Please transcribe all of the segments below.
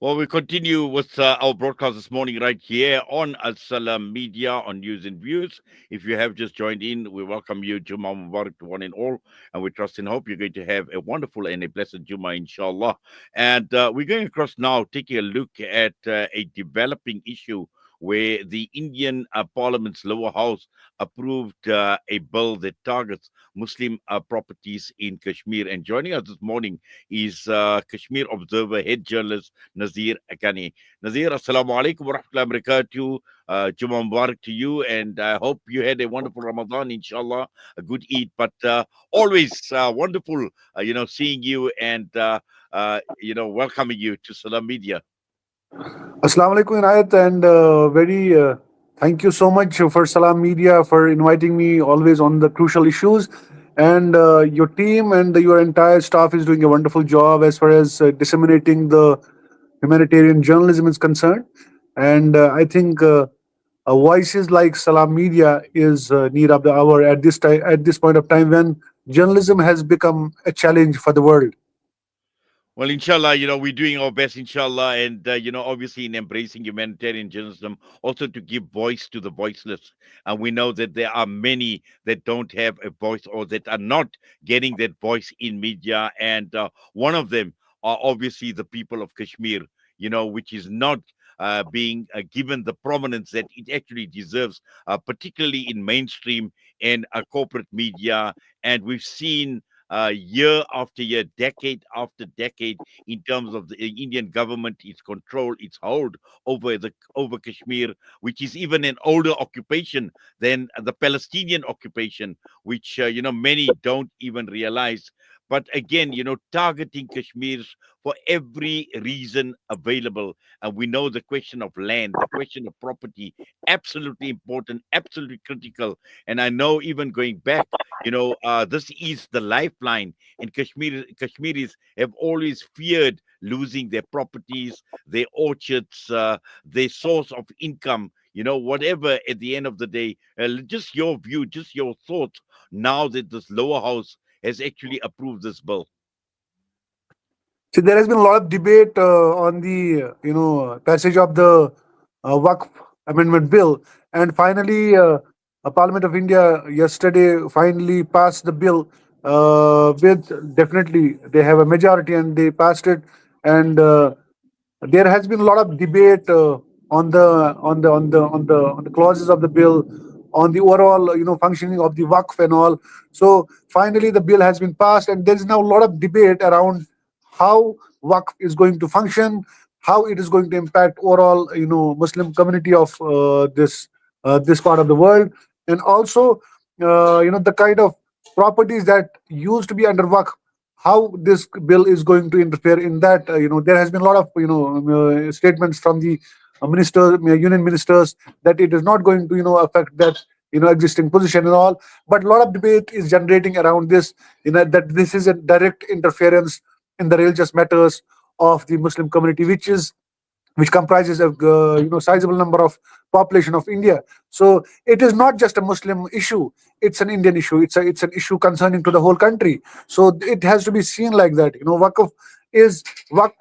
Well, we continue with our broadcast this morning right here on Al Salam Media on News and Views. If you have just joined in, we welcome you, Juma Mubarak to one and all. And we trust and hope you're going to have a wonderful and a blessed Juma, inshallah. And we're going across now, taking a look at a developing issue where the Indian Parliament's lower house approved a bill that targets Muslim properties in Kashmir. And joining us this morning is Kashmir Observer head journalist Nazir Ganaie. Nazir, assalamu alaikum wa rahmatullahi wa barakatuh. Juma Mubarak to you, and I hope you had a wonderful Ramadan, inshallah, a good Eid, but always wonderful, seeing you and, welcoming you to Salam Media. Assalamu alaikum, Inayat, and very thank you so much for Salam Media for inviting me always on the crucial issues. And your team and your entire staff is doing a wonderful job as far as disseminating the humanitarian journalism is concerned. And I think voices like Salam Media is need of the hour at this time, at this point of time when journalism has become a challenge for the world. Well, inshallah, we're doing our best, inshallah, and, obviously in embracing humanitarian journalism, also to give voice to the voiceless. And we know that there are many that don't have a voice or that are not getting that voice in media. And one of them are obviously the people of Kashmir, which is not being given the prominence that it actually deserves, particularly in mainstream and corporate media. And we've seen year after year, decade after decade, in terms of the Indian government, its control, its hold over Kashmir, which is even an older occupation than the Palestinian occupation, which many don't even realize. But again, targeting Kashmir's for every reason available, and we know the question of land, the question of property, absolutely important, absolutely critical. And I know even going back, this is the lifeline, and Kashmiris have always feared losing their properties, their orchards, their source of income, whatever at the end of the day. Just your view, just your thoughts now that this lower house has actually approved this bill. See, there has been a lot of debate on the passage of the Waqf Amendment Bill, and finally, Parliament of India yesterday finally passed the bill. With definitely they have a majority and they passed it, and there has been a lot of debate on the clauses of the bill, on the overall functioning of the Waqf and all. So finally, the bill has been passed, and there is now a lot of debate around how Waqf is going to function, how it is going to impact overall Muslim community of this part of the world, and also the kind of properties that used to be under Waqf, how this bill is going to interfere in that. There has been a lot of statements from the union ministers, that it is not going to affect that existing position and all. But a lot of debate is generating around this, that this is a direct interference in the religious matters of the Muslim community, which comprises a sizable number of population of India. So it is not just a Muslim issue; it's an Indian issue. It's an issue concerning to the whole country. So it has to be seen like that. Waqf is Waqf.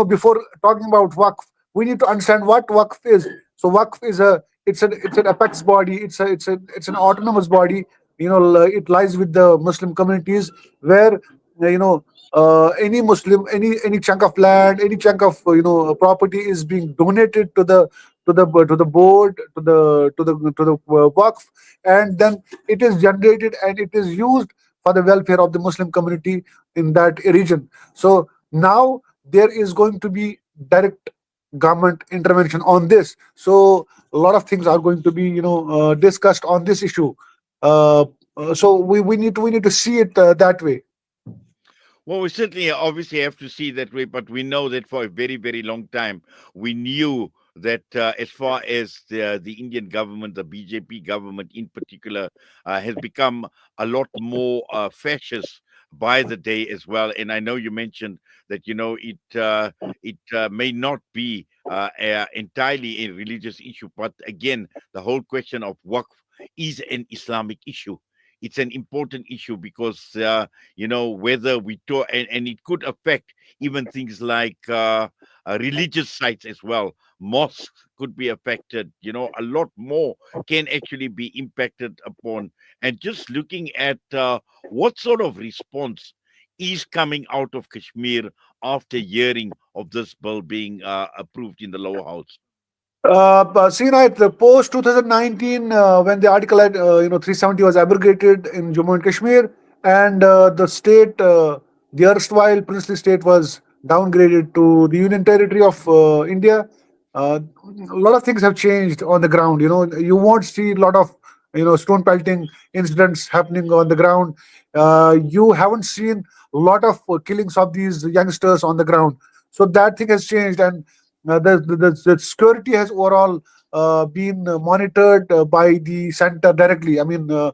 Before talking about Waqf, we need to understand what Waqf is. So Waqf is it's an apex body. It's an autonomous body. It lies with the Muslim communities, where any Muslim, any chunk of land, any chunk of property is being donated to the board, to the Waqf, and then it is generated and it is used for the welfare of the Muslim community in that region. So now there is going to be direct government intervention on this. So a lot of things are going to be discussed on this issue. Uh, so we need to see it that way. Well, we certainly obviously have to see that way, but we know that for a very, very long time, we knew that as far as the Indian government, the BJP government in particular, has become a lot more fascist by the day as well. And I know you mentioned that it may not be entirely a religious issue, but again, the whole question of Waqf is an Islamic issue. it's an important issue because whether we talk, and it could affect even things like religious sites as well. Mosques could be affected. A lot more can actually be impacted upon. And just looking at what sort of response is coming out of Kashmir after hearing of this bill being approved in the lower house. But seen at the post 2019, when the article at 370 was abrogated in Jammu and Kashmir, and the state, the erstwhile princely state, was downgraded to the Union Territory of India. A lot of things have changed on the ground. You won't see a lot of stone pelting incidents happening on the ground. You haven't seen a lot of killings of these youngsters on the ground. So that thing has changed, and the security has overall been monitored by the center directly. I mean, the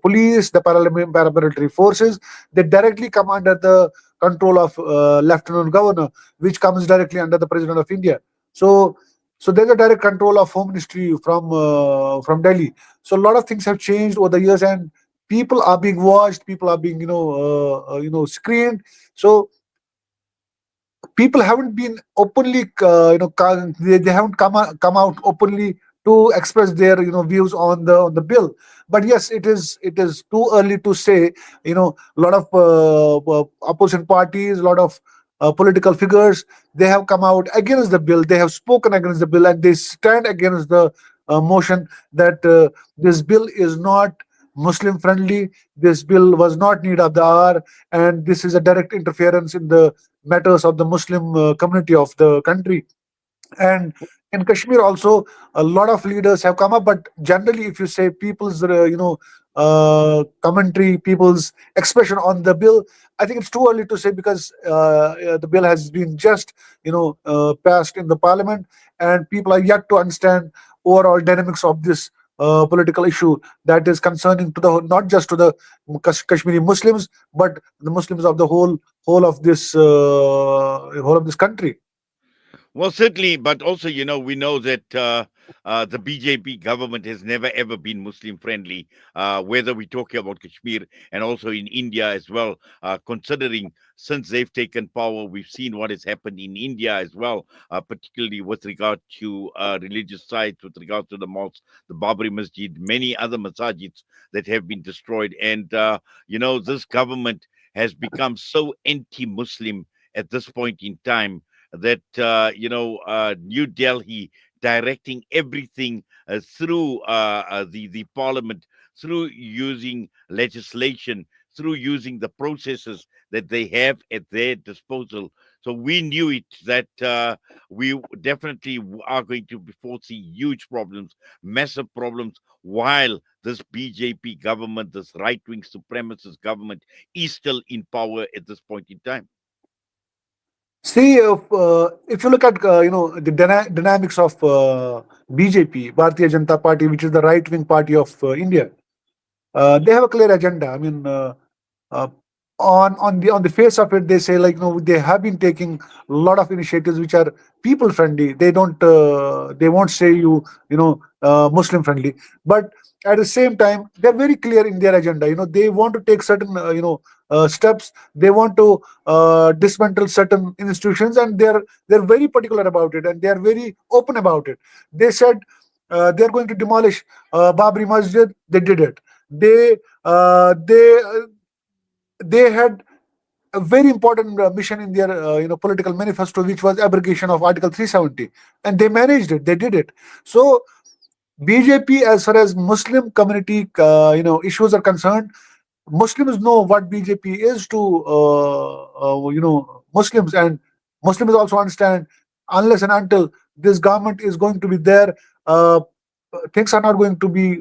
police, the paramilitary forces, they directly come under the control of Lieutenant Governor, which comes directly under the President of India. So, so there's a direct control of Home Ministry from Delhi. So a lot of things have changed over the years, and people are being watched. People are being screened. So people haven't been openly they haven't come out openly to express their views on the bill. But yes, it is too early to say. A lot of opposition parties, a lot of political figures, they have come out against the bill, they have spoken against the bill, and they stand against the motion that this bill is not Muslim friendly, this bill was not need of the hour, and this is a direct interference in the matters of the Muslim community of the country. And in Kashmir also, a lot of leaders have come up. But generally, if you say people's, commentary, people's expression on the bill, I think it's too early to say, because the bill has been just, passed in the parliament, and people are yet to understand overall dynamics of this political issue that is concerning to the not just to the Kashmiri Muslims, but the Muslims of the whole of this country. Well, certainly, but also, we know that the BJP government has never ever been Muslim friendly, whether we're talking about Kashmir and also in India as well. Considering since they've taken power, we've seen what has happened in India as well, particularly with regard to religious sites, with regard to the mosques, the Babri Masjid, many other masajids that have been destroyed. And, this government has become so anti Muslim at this point in time that New Delhi directing everything through the parliament, through using legislation, through using the processes that they have at their disposal. So we knew it that we definitely are going to foresee huge problems, massive problems, while this BJP government, this right wing supremacist government, is still in power at this point in time. See, if you look at the dynamics of BJP, Bharatiya Janata Party, which is the right wing party of India, they have a clear agenda. I mean, uh, on the face of it, they say, like, they have been taking a lot of initiatives which are people friendly. They won't say Muslim friendly, but at the same time, they're very clear in their agenda. They want to take certain steps. They want to dismantle certain institutions, and they're very particular about it, and they are very open about it. They said they're going to demolish Babri Masjid. They did it. They had a very important mission in their political manifesto, which was abrogation of Article 370, and they managed it. They did it. So BJP, as far as Muslim community issues are concerned, Muslims know what BJP is to Muslims, and Muslims also understand, unless and until this government is going to be there, uh, things are not going to be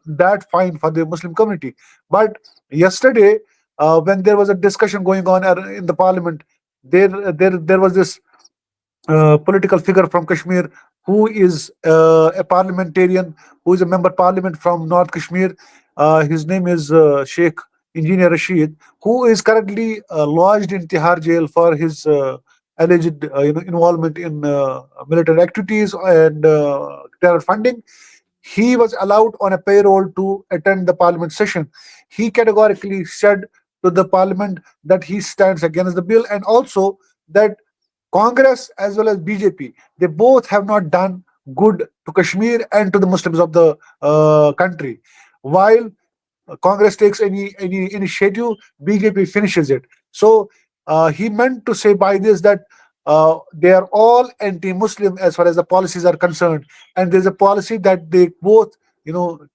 that fine for the Muslim community. But yesterday, when there was a discussion going on in the parliament, there was this political figure from Kashmir who is a parliamentarian, who is a member parliament from North Kashmir. His name is Sheikh Engineer Rashid, who is currently lodged in Tihar jail for his alleged involvement in military activities and terror funding. he was allowed on a payroll to attend the parliament session. He categorically said to the parliament that he stands against the bill, and also that Congress as well as BJP, they both have not done good to Kashmir and to the Muslims of the country. While Congress takes any initiative, BJP finishes it. So he meant to say by this that they are all anti-Muslim as far as the policies are concerned, and there's a policy that they both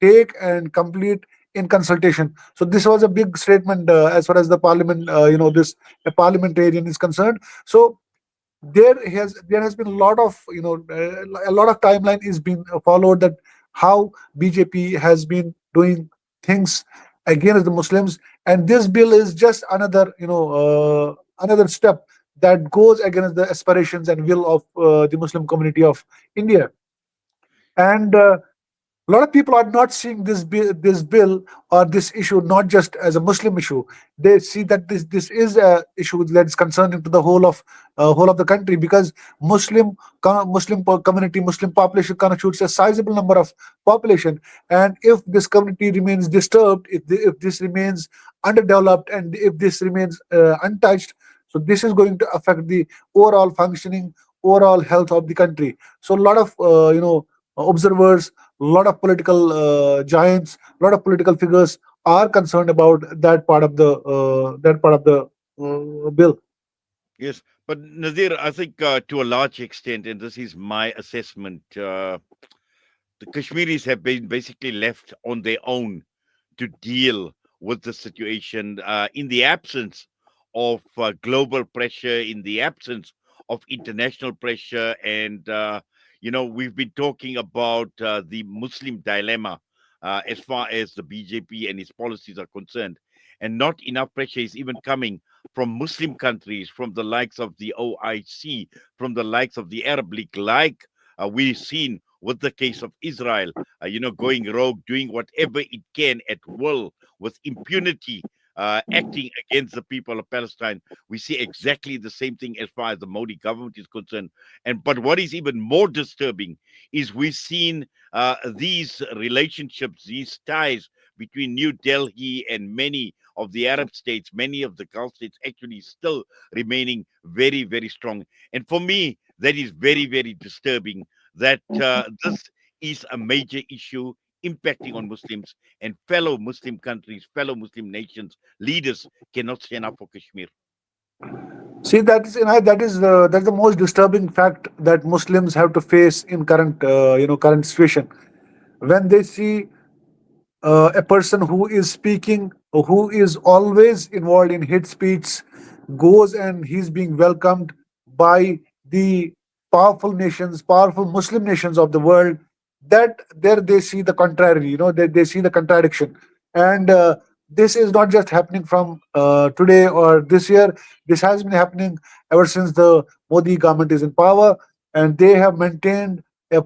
take and complete in consultation. So this was a big statement as far as the parliament, this a parliamentarian is concerned. So there has been a lot of a lot of timeline is being followed, that how BJP has been doing things against the Muslims, and this bill is just another another step that goes against the aspirations and will of the Muslim community of India. And a lot of people are not seeing this bill or this issue not just as a Muslim issue. They see that this is a issue that is concerning to the whole of the country, because community, Muslim population constitutes a sizable number of population, and if this community remains disturbed, if this remains underdeveloped, and if this remains untouched, so this is going to affect the overall functioning, overall health of the country. So a lot of observers, a lot of political giants, a lot of political figures are concerned about that part of the bill. Yes, but Nazir, I think to a large extent, and this is my assessment, the Kashmiris have been basically left on their own to deal with the situation in the absence of global pressure, in the absence of international pressure. And, we've been talking about the Muslim dilemma as far as the BJP and its policies are concerned. And not enough pressure is even coming from Muslim countries, from the likes of the OIC, from the likes of the Arab League, like we've seen with the case of Israel, going rogue, doing whatever it can at will with impunity, acting against the people of Palestine. We see exactly the same thing as far as the Modi government is concerned. And but what is even more disturbing is we've seen these relationships, these ties between New Delhi and many of the Arab states, many of the Gulf states, actually still remaining very, very strong. And for me, that is very, very disturbing that this is a major issue impacting on Muslims, and fellow Muslim countries, fellow Muslim nations, leaders cannot stand up for Kashmir. See, that's the most disturbing fact that Muslims have to face in current situation, when they see a person who is speaking, who is always involved in hate speech, goes and he's being welcomed by the powerful nations, powerful Muslim nations of the world. That there they see the contrary, they see the contradiction. And this is not just happening from today or this year. This has been happening ever since the Modi government is in power, and they have maintained a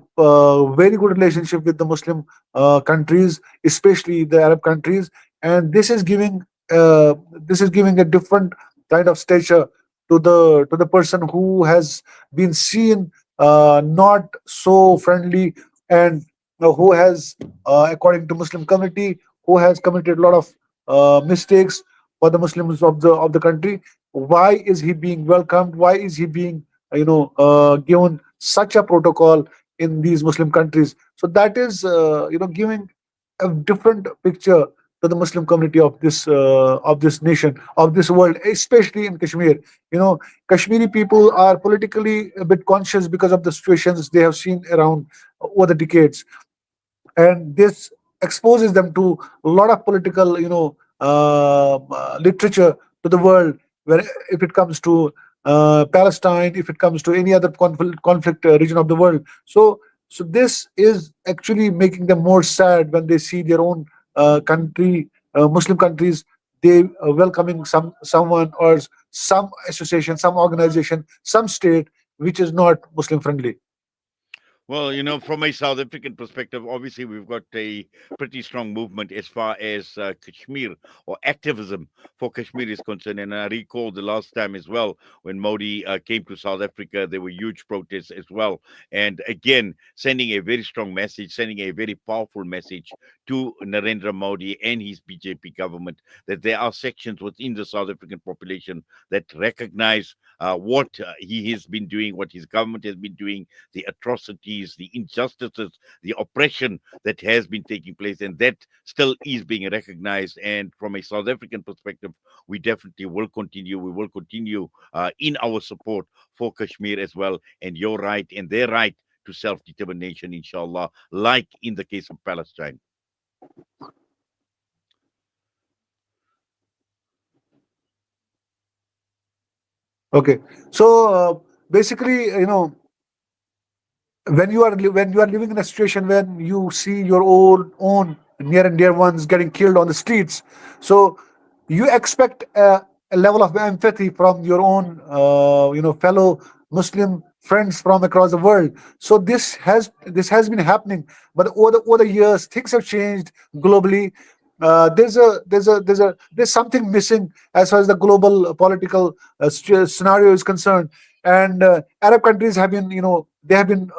very good relationship with the Muslim countries, especially the Arab countries, and this is giving a different kind of stature to the person who has been seen not so friendly, and who has, according to Muslim community, who has committed a lot of mistakes for the Muslims of the country. Why is he being welcomed? Why is he being given such a protocol in these Muslim countries? So that is giving a different picture to the Muslim community of this nation, of this world, especially in Kashmir. Kashmiri people are politically a bit conscious because of the situations they have seen around over the decades, and this exposes them to a lot of political literature to the world, where if it comes to Palestine, if it comes to any other conflict region of the world. So this is actually making them more sad when they see their own country, Muslim countries, they welcoming someone or some association, some organization, some state which is not Muslim friendly. Well, from a South African perspective, obviously we've got a pretty strong movement as far as Kashmir or activism for Kashmir is concerned. And I recall the last time as well when Modi came to South Africa, there were huge protests as well. And again, sending a very strong message, sending a very powerful message to Narendra Modi and his BJP government that there are sections within the South African population that recognize what he has been doing, what his government has been doing, the atrocities, the injustices, the oppression that has been taking place, and that still is being recognized. And from a South African perspective, we definitely will continue. We will continue in our support for Kashmir as well, and your right and their right to self determination, inshallah, like in the case of Palestine. Okay, so basically, when you are living in a situation when you see your own near and dear ones getting killed on the streets, so you expect a level of empathy from your own fellow Muslim friends from across the world. So this has been happening, but over the years things have changed globally. There's something missing as far as the global political scenario is concerned. And Arab countries have been, they have been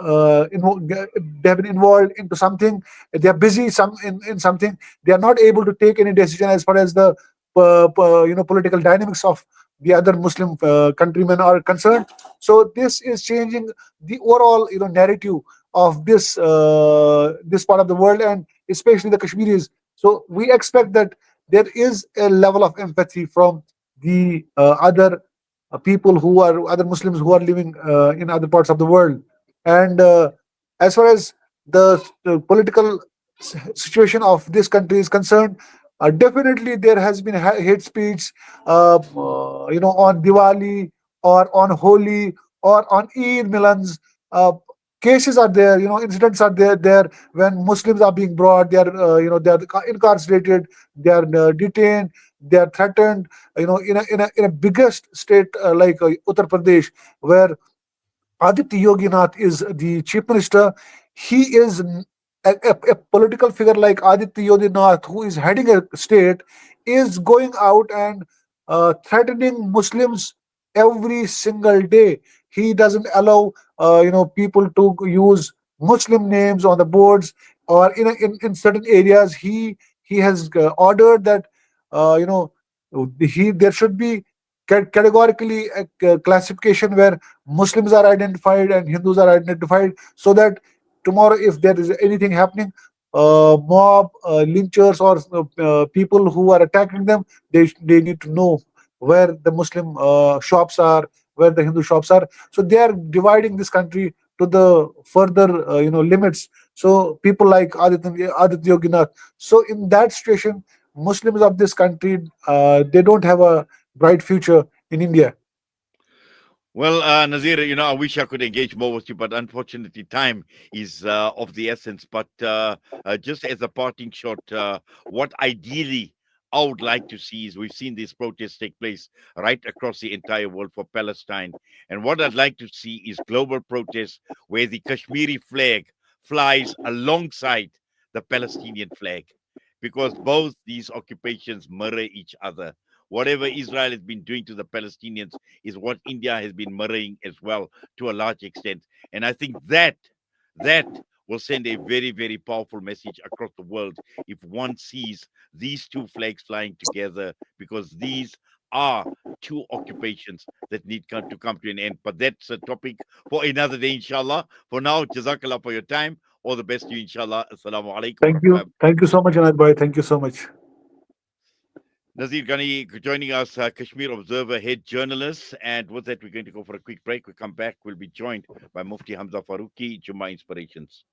involved into something. They are busy in something. They are not able to take any decision as far as the political dynamics of the other Muslim countrymen are concerned. So this is changing the overall narrative of this part of the world, and especially the Kashmiris. So we expect that there is a level of empathy from the other people who are other Muslims who are living in other parts of the world. And as far as the political situation of this country is concerned, definitely there has been hate speech, on Diwali or on Holi or on Eid Milans. Cases are there, incidents are there when Muslims are being brought, they are incarcerated, they are detained, they are threatened, in a biggest state like Uttar Pradesh, where Aditya Yoginath is the chief minister. He is a political figure like Aditya Yoginath, who is heading a state, is going out and threatening Muslims every single day. He doesn't allow people to use Muslim names on the boards, or in certain areas. He has ordered that you know he there should be categorically a classification where Muslims are identified and Hindus are identified, so that tomorrow, if there is anything happening, mob, lynchers, or people who are attacking them, they need to know where the Muslim shops are, where the Hindu shops are. So they are dividing this country to the further limits. So people like Aditya Yoginath. So in that situation, Muslims of this country, they don't have a bright future in India. Well, Nazir, I wish I could engage more with you, but unfortunately, time is of the essence. But just as a parting shot, what ideally I would like to see is we've seen these protests take place right across the entire world for Palestine. And what I'd like to see is global protests where the Kashmiri flag flies alongside the Palestinian flag, because both these occupations mirror each other. Whatever Israel has been doing to the Palestinians is what India has been mirroring as well to a large extent. And I think that will send a very, very powerful message across the world if one sees these two flags flying together, because these are two occupations that need to come to an end. But that's a topic for another day, inshallah. For now, jazakallah for your time. All the best to you, inshallah. Assalamu alaikum wa rahmatullahi. Thank you so much, Anand Bhai. Thank you so much. Nazir Ganaie joining us, Kashmir Observer head journalist. And with that, we're going to go for a quick break. We come back, we'll be joined by Mufti Hamza Faruqi, Jummah Inspirations.